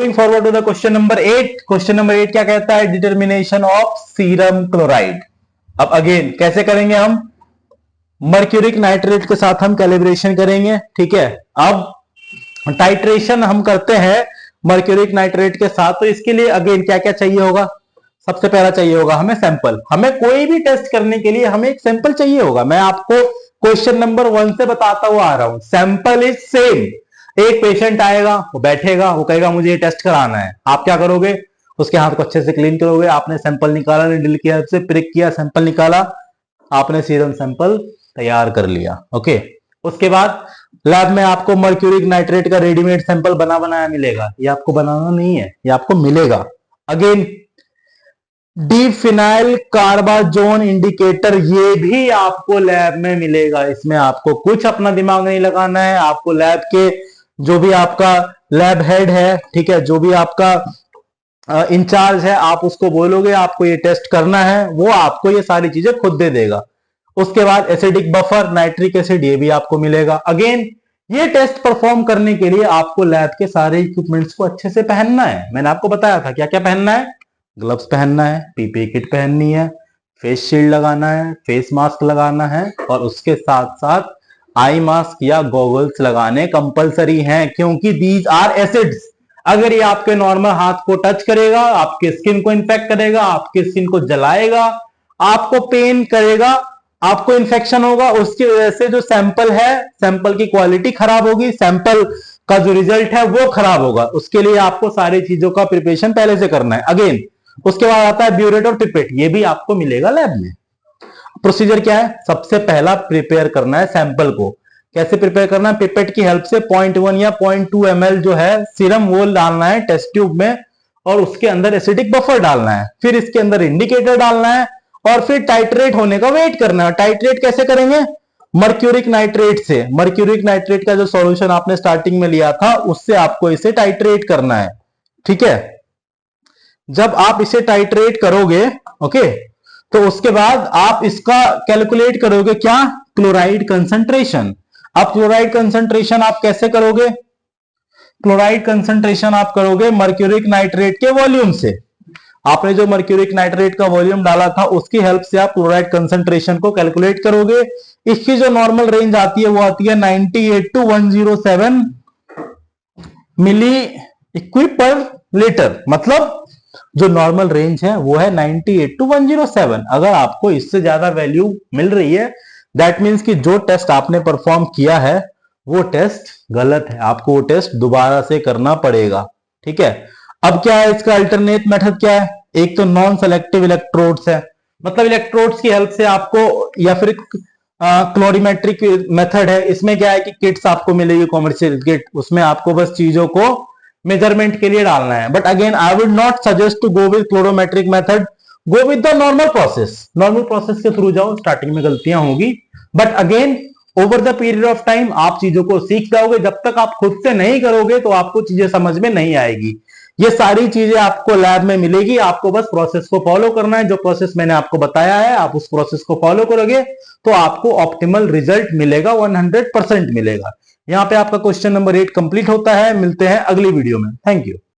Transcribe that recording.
Moving forward to the question number 8. Question number 8 क्या कहता है? Determination of serum chloride. अब अगेन कैसे करेंगे हम? मर्क्यूरिक नाइट्रेट के साथ हम कैलिब्रेशन करेंगे. ठीक है, अब टाइट्रेशन हम करते हैं मर्क्यूरिक नाइट्रेट के साथ. तो इसके लिए अगेन क्या क्या चाहिए होगा? सबसे पहला चाहिए होगा हमें सैंपल. हमें कोई भी टेस्ट करने के लिए हमें एक सैंपल चाहिए होगा. मैं आपको क्वेश्चन नंबर 1 से बताता हुआ आ रहा हूं. Sample is same. एक पेशेंट आएगा, वो बैठेगा, वो कहेगा मुझे ये टेस्ट कराना है. आप क्या करोगे? उसके हाथ को अच्छे से क्लीन करोगे. आपने सैंपल निकाला, नीडल की हेल्प से प्रिक किया, सैंपल निकाला, आपने सीरम सैंपल तैयार कर लिया. ओके, उसके बाद लैब में आपको मर्क्यूरिक नाइट्रेट का रेडीमेड सैंपल बना बनाया मिलेगा. ये आपको बनाना नहीं है, ये आपको मिलेगा. अगेन डी फिनाइल कार्बाजोन इंडिकेटर, ये भी आपको लैब में मिलेगा. इसमें आपको कुछ अपना दिमाग नहीं लगाना है. आपको लैब के जो भी आपका लैब हेड है, ठीक है, जो भी आपका इंचार्ज है, आप उसको बोलोगे आपको ये टेस्ट करना है, वो आपको ये सारी चीजें खुद दे देगा. उसके बाद एसिडिक बफर, नाइट्रिक एसिड, ये भी आपको मिलेगा. अगेन ये टेस्ट परफॉर्म करने के लिए आपको लैब के सारे इक्विपमेंट्स को अच्छे से पहनना है. मैंने आपको बताया था क्या क्या पहनना है. ग्लव्स पहनना है, पीपीई किट पहननी है, फेस शील्ड लगाना है, फेस मास्क लगाना है, और उसके साथ साथ आई मास्क या गॉगल्स लगाने कंपलसरी हैं, क्योंकि दीज आर एसिड्स. अगर ये आपके नॉर्मल हाथ को टच करेगा, आपके स्किन को इन्फेक्ट करेगा, आपके स्किन को जलाएगा, आपको पेन करेगा, आपको इन्फेक्शन होगा. उसकी वजह से जो सैंपल है, सैंपल की क्वालिटी खराब होगी, सैंपल का जो रिजल्ट है वो खराब होगा. उसके लिए आपको सारी चीजों का प्रिपरेशन पहले से करना है. अगेन उसके बाद आता है ब्यूरेट और पिपेट, ये भी आपको मिलेगा लैब में. प्रोसीजर क्या है? सबसे पहला प्रिपेयर करना है सैंपल को. कैसे प्रिपेयर करना है? पिपेट की हेल्प से 0.1 या 0.2 ml जो है सीरम वो डालना है टेस्ट ट्यूब में, और उसके अंदर एसिडिक बफर डालना है. फिर इसके अंदर इंडिकेटर डालना है, और फिर टाइट्रेट होने का वेट करना है. टाइट्रेट कैसे करेंगे? मर्क्यूरिक नाइट्रेट से. मर्क्यूरिक नाइट्रेट का जो सॉल्यूशन आपने स्टार्टिंग में लिया था, उससे आपको इसे टाइट्रेट करना है. ठीक है, जब आप इसे टाइट्रेट करोगे, ओके, तो उसके बाद आप इसका कैलकुलेट करोगे क्या? Chloride concentration. अब क्लोराइड कंसंट्रेशन आप कैसे करोगे? क्लोराइड कंसंट्रेशन आप करोगे मर्क्यूरिक नाइट्रेट के वॉल्यूम से. आपने जो मर्क्यूरिक नाइट्रेट का वॉल्यूम डाला था, उसकी हेल्प से आप क्लोराइड कंसंट्रेशन को कैलकुलेट करोगे. इसकी जो नॉर्मल रेंज आती है वो आती है 98 to 107 मिली इक्विप पर लीटर. मतलब जो नॉर्मल रेंज है वो है 98 to 107. अगर आपको इससे ज्यादा वैल्यू मिल रही है, दैट मीन्स कि जो टेस्ट आपने परफॉर्म किया है वो टेस्ट गलत है. आपको वो टेस्ट दोबारा से करना पड़ेगा. ठीक है, अब क्या है इसका अल्टरनेट मेथड? क्या है? एक तो नॉन सेलेक्टिव इलेक्ट्रोड्स है. मतलब इलेक्ट्रोड्स की हेल्प से आपको, या फिर क्लोरीमेट्रिक मेथड है. इसमें क्या है कि किट्स आपको मिलेगी, कॉमर्शियल किट, उसमें आपको बस चीजों को मेजरमेंट के लिए डालना है. But again I would not suggest to go with colorimetric method. Go with the normal process. Normal process के थ्रू जाओ. स्टार्टिंग में गलतियां होगी, but again over the period of time आप चीजों को सीख जाओगे. जब तक आप खुद से नहीं करोगे तो आपको चीजें समझ में नहीं आएगी. ये सारी चीजें आपको लैब में मिलेगी. आपको बस प्रोसेस को फॉलो करना है. जो प्रोसेस मैंने आपको बताया है, आप उस प्रोसेस को फॉलो करोगे तो आपको ऑप्टिमल रिजल्ट मिलेगा, 100% मिलेगा. यहां पे आपका क्वेश्चन नंबर 8 कंप्लीट होता है. मिलते हैं अगली वीडियो में. Thank you.